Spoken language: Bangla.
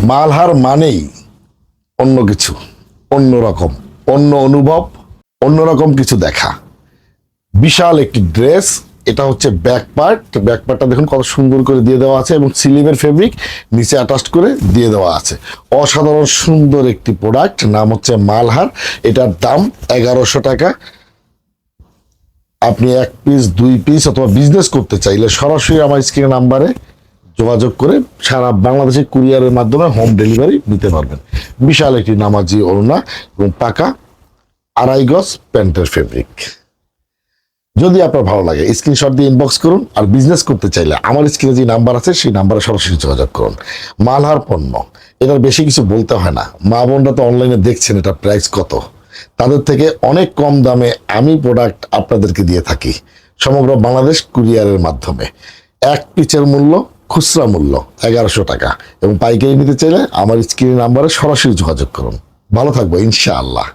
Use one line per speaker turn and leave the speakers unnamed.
মালহার মানেই অন্য কিছু, অন্যরকম, অন্য অনুভব, অন্যরকম কিছু দেখা। বিশাল একটি ড্রেস, এটা হচ্ছে ব্যাক পার্ট। ব্যাক পার্টটা দেখুন কত সুন্দর করে দিয়ে দেওয়া আছে এবং সিলিমের ফেব্রিক নিচে অ্যাটাচ করে দিয়ে দেওয়া আছে। অসাধারণ সুন্দর একটি প্রোডাক্ট, নাম হচ্ছে মালহার। এটার দাম 1100 টাকা। আপনি 1 পিস 2 পিস অথবা বিজনেস করতে চাইলে সরাসরি আমার স্ক্রিনের নাম্বারে যোগাযোগ করে সারা বাংলাদেশে কুরিয়ারের মাধ্যমে হোম ডেলিভারি নিতে পারবেন। বিশাল একটি নামাজি ওড়না এবং পাকা 2.5 গজ প্যান্টের ফেব্রিক। যদি আপনার ভালো লাগে স্ক্রিনশট দিয়ে ইনবক্স করুন, আর বিজনেস করতে চাইলে আমার স্ক্রিনে যে নাম্বার আছে সেই নাম্বারে সরাসরি যোগাযোগ করুন। মালহার পণ্য, এটার বেশি কিছু বলতে হয় না। মা বোনরা তো অনলাইনে দেখছেন এটা প্রাইস কত, তাদের থেকে অনেক কম দামে আমি প্রোডাক্ট আপনাদেরকে দিয়ে থাকি সমগ্র বাংলাদেশ কুরিয়ারের মাধ্যমে। 1 পিসের মূল্য, খুচরা মূল্য 1100 টাকা এবং পাইকারি নিতে চাইলে আমার স্ক্রিনের নাম্বারে সরাসরি যোগাযোগ করুন। ভালো থাকবো ইনশাআল্লাহ।